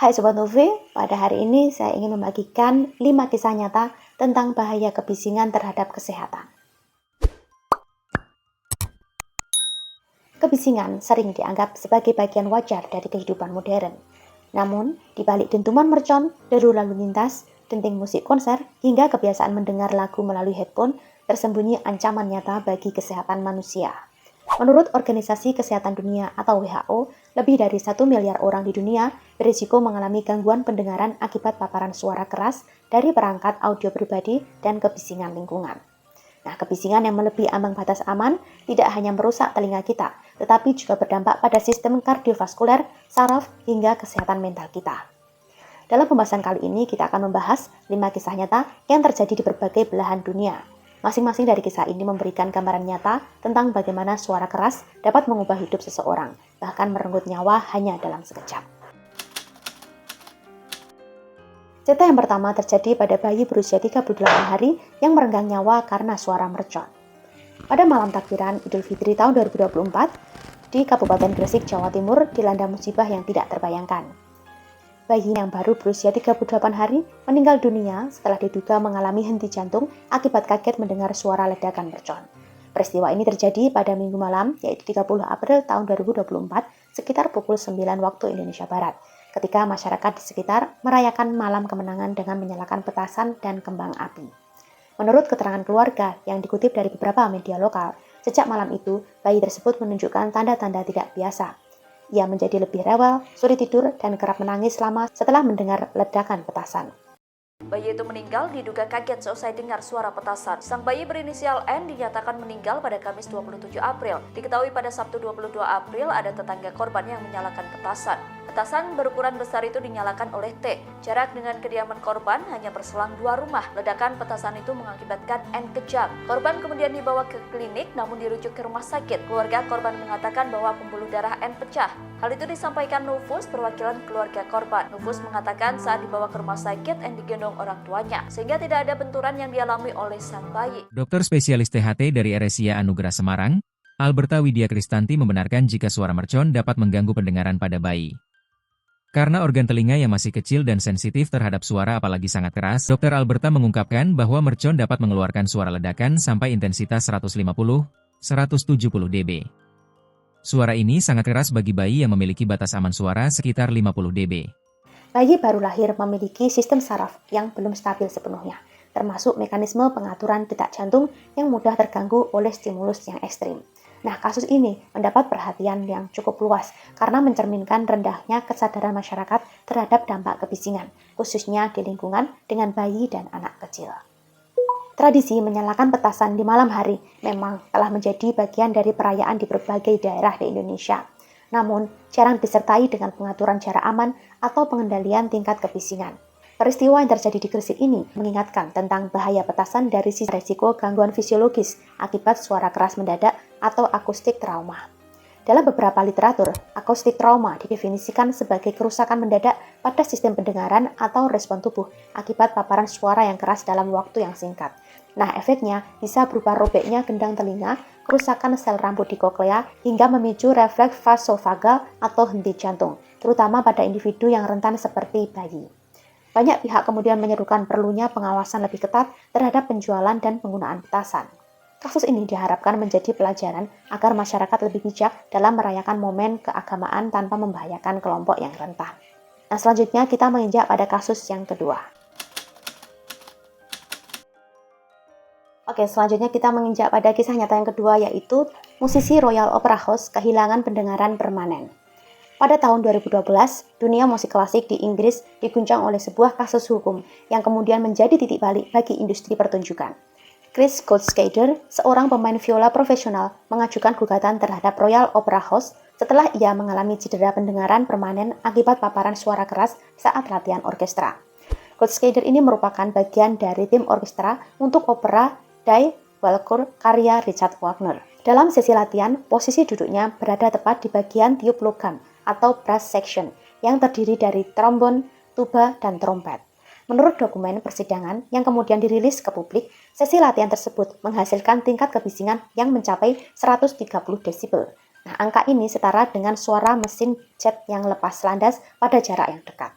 Hai Sobat Novi, pada hari ini saya ingin membagikan 5 kisah nyata tentang bahaya kebisingan terhadap kesehatan. Kebisingan sering dianggap sebagai bagian wajar dari kehidupan modern. Namun, di balik dentuman mercon, deru lalu lintas, denting musik konser, hingga kebiasaan mendengar lagu melalui headphone, tersembunyi ancaman nyata bagi kesehatan manusia. Menurut Organisasi Kesehatan Dunia atau WHO, lebih dari 1 miliar orang di dunia berisiko mengalami gangguan pendengaran akibat paparan suara keras dari perangkat audio pribadi dan kebisingan lingkungan. Nah, kebisingan yang melebihi ambang batas aman tidak hanya merusak telinga kita, tetapi juga berdampak pada sistem kardiovaskuler, saraf, hingga kesehatan mental kita. Dalam pembahasan kali ini, kita akan membahas 5 kisah nyata yang terjadi di berbagai belahan dunia. Masing-masing dari kisah ini memberikan gambaran nyata tentang bagaimana suara keras dapat mengubah hidup seseorang, bahkan merenggut nyawa hanya dalam sekejap. Cerita yang pertama terjadi pada bayi berusia 38 hari yang merenggang nyawa karena suara mercon. Pada malam takbiran Idul Fitri tahun 2024, di Kabupaten Gresik, Jawa Timur, dilanda musibah yang tidak terbayangkan. Bayi yang baru berusia 38 hari meninggal dunia setelah diduga mengalami henti jantung akibat kaget mendengar suara ledakan mercon. Peristiwa ini terjadi pada Minggu malam, yaitu 30 April tahun 2024, sekitar pukul 9 waktu Indonesia Barat, ketika masyarakat di sekitar merayakan malam kemenangan dengan menyalakan petasan dan kembang api. Menurut keterangan keluarga yang dikutip dari beberapa media lokal, sejak malam itu, bayi tersebut menunjukkan tanda-tanda tidak biasa. Ia menjadi lebih rewel, sulit tidur, dan kerap menangis lama setelah mendengar ledakan petasan. Bayi itu meninggal diduga kaget seusai dengar suara petasan. Sang bayi berinisial N dinyatakan meninggal pada Kamis 27 April. Diketahui pada Sabtu 22 April ada tetangga korban yang menyalakan petasan. Petasan berukuran besar itu dinyalakan oleh T. Jarak dengan kediaman korban hanya berselang 2 rumah. Ledakan petasan itu mengakibatkan N kejang. Korban kemudian dibawa ke klinik namun dirujuk ke rumah sakit. Keluarga korban mengatakan bahwa pembuluh darah N pecah. Hal itu disampaikan Nufus, perwakilan keluarga korban. Nufus mengatakan saat dibawa ke rumah sakit N digendong orang tuanya, sehingga tidak ada benturan yang dialami oleh sang bayi. Dokter spesialis THT dari RSIA Anugerah Semarang, Alberta Widya Kristanti membenarkan jika suara mercon dapat mengganggu pendengaran pada bayi. Karena organ telinga yang masih kecil dan sensitif terhadap suara apalagi sangat keras, Dr. Alberta mengungkapkan bahwa mercon dapat mengeluarkan suara ledakan sampai intensitas 150-170 dB. Suara ini sangat keras bagi bayi yang memiliki batas aman suara sekitar 50 dB. Bayi baru lahir memiliki sistem saraf yang belum stabil sepenuhnya, termasuk mekanisme pengaturan detak jantung yang mudah terganggu oleh stimulus yang ekstrim. Nah, kasus ini mendapat perhatian yang cukup luas karena mencerminkan rendahnya kesadaran masyarakat terhadap dampak kebisingan, khususnya di lingkungan dengan bayi dan anak kecil. Tradisi menyalakan petasan di malam hari memang telah menjadi bagian dari perayaan di berbagai daerah di Indonesia. Namun, jarang disertai dengan pengaturan jarak aman atau pengendalian tingkat kebisingan. Peristiwa yang terjadi di Gresik ini mengingatkan tentang bahaya petasan dari sisi resiko gangguan fisiologis akibat suara keras mendadak atau akustik trauma. Dalam beberapa literatur, akustik trauma didefinisikan sebagai kerusakan mendadak pada sistem pendengaran atau respon tubuh akibat paparan suara yang keras dalam waktu yang singkat. Nah, efeknya bisa berupa robeknya gendang telinga, kerusakan sel rambut di koklea, hingga memicu refleks vasovagal atau henti jantung, terutama pada individu yang rentan seperti bayi. Banyak pihak kemudian menyerukan perlunya pengawasan lebih ketat terhadap penjualan dan penggunaan petasan. Kasus ini diharapkan menjadi pelajaran agar masyarakat lebih bijak dalam merayakan momen keagamaan tanpa membahayakan kelompok yang rentan. Nah, selanjutnya kita menginjak pada kasus yang kedua. Oke, selanjutnya kita menginjak pada kisah nyata yang kedua, yaitu musisi Royal Opera House kehilangan pendengaran permanen. Pada tahun 2012, dunia musik klasik di Inggris diguncang oleh sebuah kasus hukum yang kemudian menjadi titik balik bagi industri pertunjukan. Chris Goldskader, seorang pemain viola profesional, mengajukan gugatan terhadap Royal Opera House setelah ia mengalami cedera pendengaran permanen akibat paparan suara keras saat latihan orkestra. Goldskader ini merupakan bagian dari tim orkestra untuk opera Die Walküre karya Richard Wagner. Dalam sesi latihan, posisi duduknya berada tepat di bagian tiup logam atau brass section yang terdiri dari trombon, tuba, dan trompet. Menurut dokumen persidangan yang kemudian dirilis ke publik, sesi latihan tersebut menghasilkan tingkat kebisingan yang mencapai 130 desibel. Nah, angka ini setara dengan suara mesin jet yang lepas landas pada jarak yang dekat.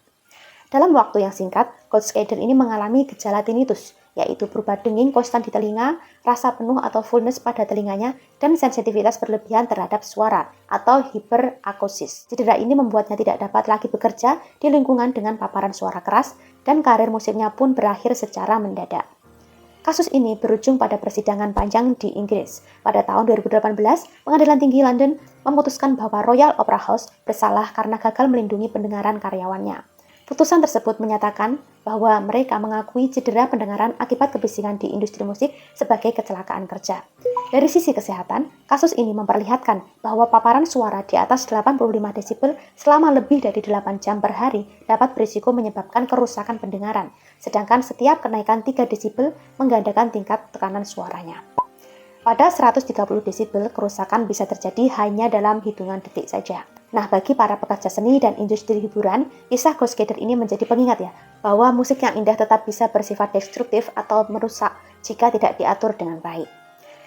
Dalam waktu yang singkat, Goldskader ini mengalami gejala tinnitus, yaitu berupa denging konstan di telinga, rasa penuh atau fullness pada telinganya, dan sensitivitas berlebihan terhadap suara atau hiperakusis. Cedera ini membuatnya tidak dapat lagi bekerja di lingkungan dengan paparan suara keras, dan karir musiknya pun berakhir secara mendadak. Kasus ini berujung pada persidangan panjang di Inggris. Pada tahun 2018, Pengadilan Tinggi London memutuskan bahwa Royal Opera House bersalah karena gagal melindungi pendengaran karyawannya. Putusan tersebut menyatakan bahwa mereka mengakui cedera pendengaran akibat kebisingan di industri musik sebagai kecelakaan kerja. Dari sisi kesehatan, kasus ini memperlihatkan bahwa paparan suara di atas 85 desibel selama lebih dari 8 jam per hari dapat berisiko menyebabkan kerusakan pendengaran, sedangkan setiap kenaikan 3 desibel menggandakan tingkat tekanan suaranya. Pada 130 desibel, kerusakan bisa terjadi hanya dalam hitungan detik saja. Nah, bagi para pekerja seni dan industri hiburan, kisah Goldskader ini menjadi pengingat ya, bahwa musik yang indah tetap bisa bersifat destruktif atau merusak jika tidak diatur dengan baik.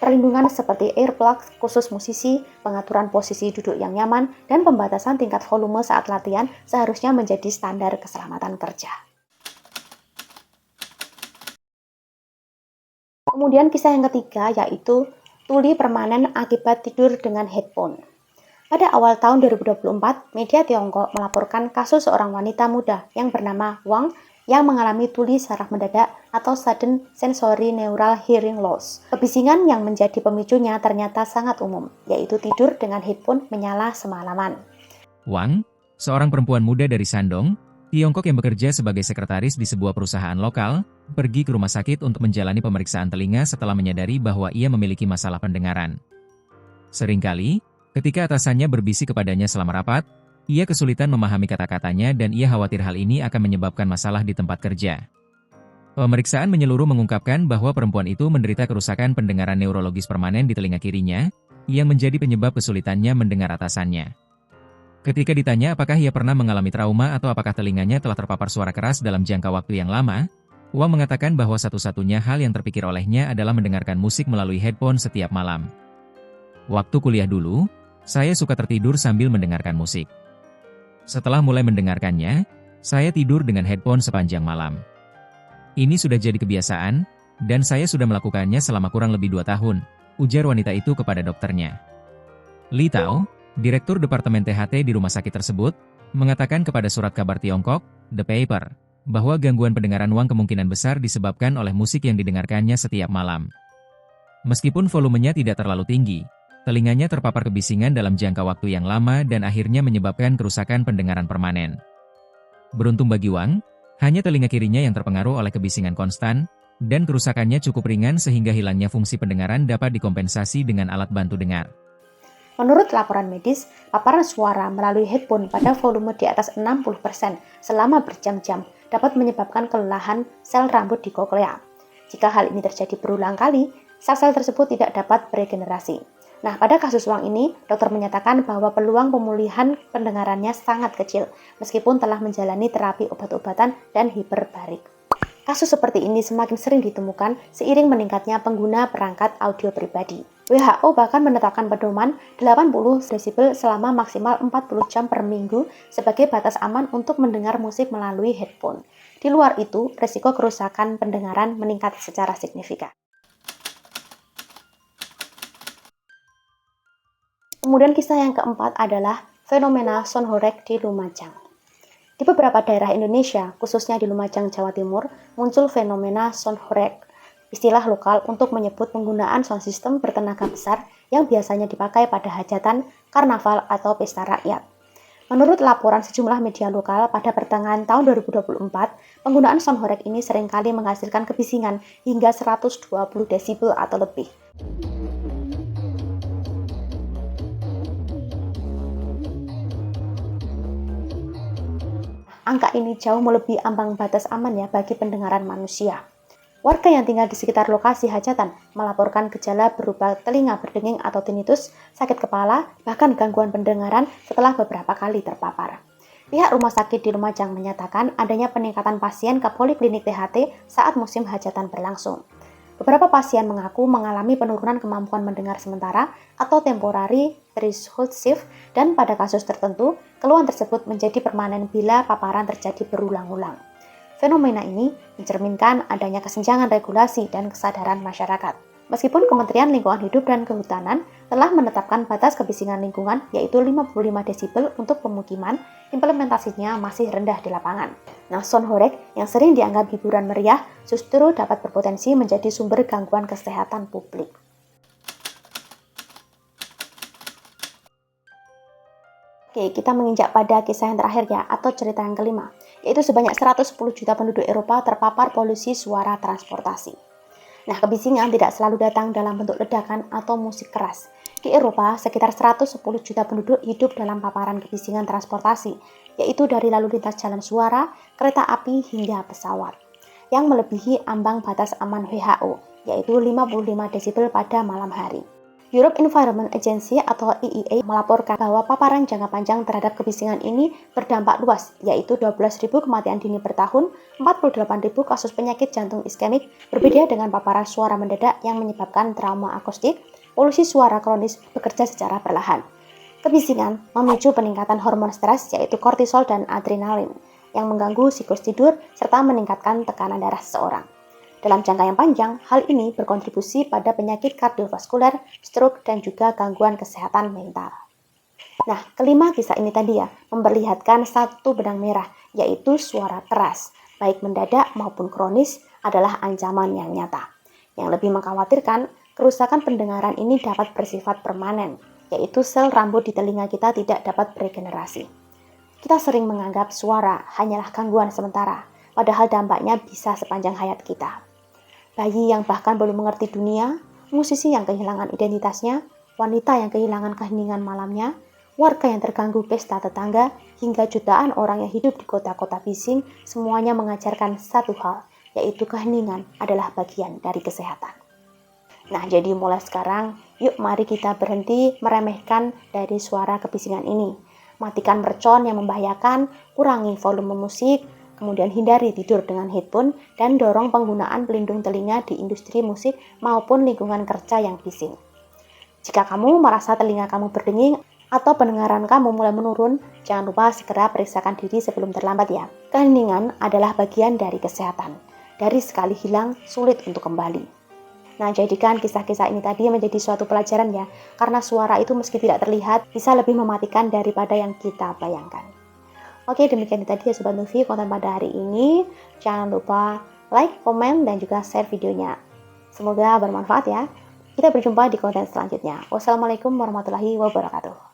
Perlindungan seperti earplug khusus musisi, pengaturan posisi duduk yang nyaman, dan pembatasan tingkat volume saat latihan seharusnya menjadi standar keselamatan kerja. Kemudian kisah yang ketiga yaitu tuli permanen akibat tidur dengan headphone. Pada awal tahun 2024, media Tiongkok melaporkan kasus seorang wanita muda yang bernama Wang yang mengalami tuli saraf mendadak atau sudden sensory neural hearing loss. Kebisingan yang menjadi pemicunya ternyata sangat umum, yaitu tidur dengan headphone menyala semalaman. Wang, seorang perempuan muda dari Shandong, Tiongkok yang bekerja sebagai sekretaris di sebuah perusahaan lokal, pergi ke rumah sakit untuk menjalani pemeriksaan telinga setelah menyadari bahwa ia memiliki masalah pendengaran. Seringkali, ketika atasannya berbisik kepadanya selama rapat, ia kesulitan memahami kata-katanya dan ia khawatir hal ini akan menyebabkan masalah di tempat kerja. Pemeriksaan menyeluruh mengungkapkan bahwa perempuan itu menderita kerusakan pendengaran neurologis permanen di telinga kirinya, yang menjadi penyebab kesulitannya mendengar atasannya. Ketika ditanya apakah ia pernah mengalami trauma atau apakah telinganya telah terpapar suara keras dalam jangka waktu yang lama, Wang mengatakan bahwa satu-satunya hal yang terpikir olehnya adalah mendengarkan musik melalui headphone setiap malam. Waktu kuliah dulu, saya suka tertidur sambil mendengarkan musik. Setelah mulai mendengarkannya, saya tidur dengan headphone sepanjang malam. Ini sudah jadi kebiasaan, dan saya sudah melakukannya selama kurang lebih 2 tahun, ujar wanita itu kepada dokternya. Li Tao, Direktur Departemen THT di rumah sakit tersebut, mengatakan kepada surat kabar Tiongkok, The Paper, bahwa gangguan pendengaran Wang kemungkinan besar disebabkan oleh musik yang didengarkannya setiap malam. Meskipun volumenya tidak terlalu tinggi, telinganya terpapar kebisingan dalam jangka waktu yang lama dan akhirnya menyebabkan kerusakan pendengaran permanen. Beruntung bagi Wang, hanya telinga kirinya yang terpengaruh oleh kebisingan konstan, dan kerusakannya cukup ringan sehingga hilangnya fungsi pendengaran dapat dikompensasi dengan alat bantu dengar. Menurut laporan medis, paparan suara melalui headphone pada volume di atas 60% selama berjam-jam dapat menyebabkan kelelahan sel rambut di koklea. Jika hal ini terjadi berulang kali, sel-sel tersebut tidak dapat beregenerasi. Nah, pada kasus Wang ini, dokter menyatakan bahwa peluang pemulihan pendengarannya sangat kecil, meskipun telah menjalani terapi obat-obatan dan hiperbarik. Kasus seperti ini semakin sering ditemukan seiring meningkatnya pengguna perangkat audio pribadi. WHO bahkan menetapkan pedoman 80 desibel selama maksimal 40 jam per minggu sebagai batas aman untuk mendengar musik melalui headphone. Di luar itu, risiko kerusakan pendengaran meningkat secara signifikan. Kemudian kisah yang keempat adalah fenomena sonhorek di Lumajang. Di beberapa daerah Indonesia, khususnya di Lumajang, Jawa Timur, muncul fenomena sonhorek, istilah lokal untuk menyebut penggunaan sound system bertenaga besar yang biasanya dipakai pada hajatan, karnaval, atau pesta rakyat. Menurut laporan sejumlah media lokal pada pertengahan tahun 2024, penggunaan sonhorek ini seringkali menghasilkan kebisingan hingga 120 desibel atau lebih. Angka ini jauh melebihi ambang batas aman ya bagi pendengaran manusia. Warga yang tinggal di sekitar lokasi hajatan melaporkan gejala berupa telinga berdenging atau tinnitus, sakit kepala, bahkan gangguan pendengaran setelah beberapa kali terpapar. Pihak rumah sakit di Lumajang menyatakan adanya peningkatan pasien ke poliklinik THT saat musim hajatan berlangsung. Beberapa pasien mengaku mengalami penurunan kemampuan mendengar sementara atau temporary threshold shift, dan pada kasus tertentu, keluhan tersebut menjadi permanen bila paparan terjadi berulang-ulang. Fenomena ini mencerminkan adanya kesenjangan regulasi dan kesadaran masyarakat. Meskipun Kementerian Lingkungan Hidup dan Kehutanan telah menetapkan batas kebisingan lingkungan yaitu 55 desibel untuk pemukiman, implementasinya masih rendah di lapangan. Nah, sound horeg yang sering dianggap hiburan meriah justru dapat berpotensi menjadi sumber gangguan kesehatan publik. Oke, kita menginjak pada kisah yang terakhir ya, atau cerita yang kelima, yaitu sebanyak 110 juta penduduk Eropa terpapar polusi suara transportasi. Nah, kebisingan tidak selalu datang dalam bentuk ledakan atau musik keras. Di Eropa, sekitar 110 juta penduduk hidup dalam paparan kebisingan transportasi, yaitu dari lalu lintas jalan suara, kereta api, hingga pesawat, yang melebihi ambang batas aman WHO, yaitu 55 desibel pada malam hari. Europe Environment Agency atau EEA melaporkan bahwa paparan jangka panjang terhadap kebisingan ini berdampak luas, yaitu 12.000 kematian dini per tahun, 48.000 kasus penyakit jantung iskemik, berbeda dengan paparan suara mendadak yang menyebabkan trauma akustik. Polusi suara kronis bekerja secara perlahan. Kebisingan memicu peningkatan hormon stres yaitu kortisol dan adrenalin yang mengganggu siklus tidur serta meningkatkan tekanan darah seseorang. Dalam jangka yang panjang, hal ini berkontribusi pada penyakit kardiovaskuler, stroke, dan juga gangguan kesehatan mental. Nah, kelima kisah ini tadi ya, memperlihatkan satu benang merah, yaitu suara keras, baik mendadak maupun kronis, adalah ancaman yang nyata. Yang lebih mengkhawatirkan, kerusakan pendengaran ini dapat bersifat permanen, yaitu sel rambut di telinga kita tidak dapat beregenerasi. Kita sering menganggap suara hanyalah gangguan sementara, padahal dampaknya bisa sepanjang hayat kita. Bayi yang bahkan belum mengerti dunia, musisi yang kehilangan identitasnya, wanita yang kehilangan keheningan malamnya, warga yang terganggu pesta tetangga, hingga jutaan orang yang hidup di kota-kota bising, semuanya mengajarkan satu hal, yaitu keheningan adalah bagian dari kesehatan. Nah, jadi mulai sekarang, yuk mari kita berhenti meremehkan dari suara kebisingan ini. Matikan mercon yang membahayakan, kurangi volume musik, kemudian hindari tidur dengan headphone, dan dorong penggunaan pelindung telinga di industri musik maupun lingkungan kerja yang bising. Jika kamu merasa telinga kamu berdenging atau pendengaran kamu mulai menurun, jangan lupa segera periksakan diri sebelum terlambat ya. Keheningan adalah bagian dari kesehatan. Dari sekali hilang, sulit untuk kembali. Nah, jadikan kisah-kisah ini tadi menjadi suatu pelajaran ya, karena suara itu meski tidak terlihat, bisa lebih mematikan daripada yang kita bayangkan. Oke, demikian tadi ya Sobat Nuvi konten pada hari ini. Jangan lupa like, komen, dan juga share videonya. Semoga bermanfaat ya. Kita berjumpa di konten selanjutnya. Wassalamualaikum warahmatullahi wabarakatuh.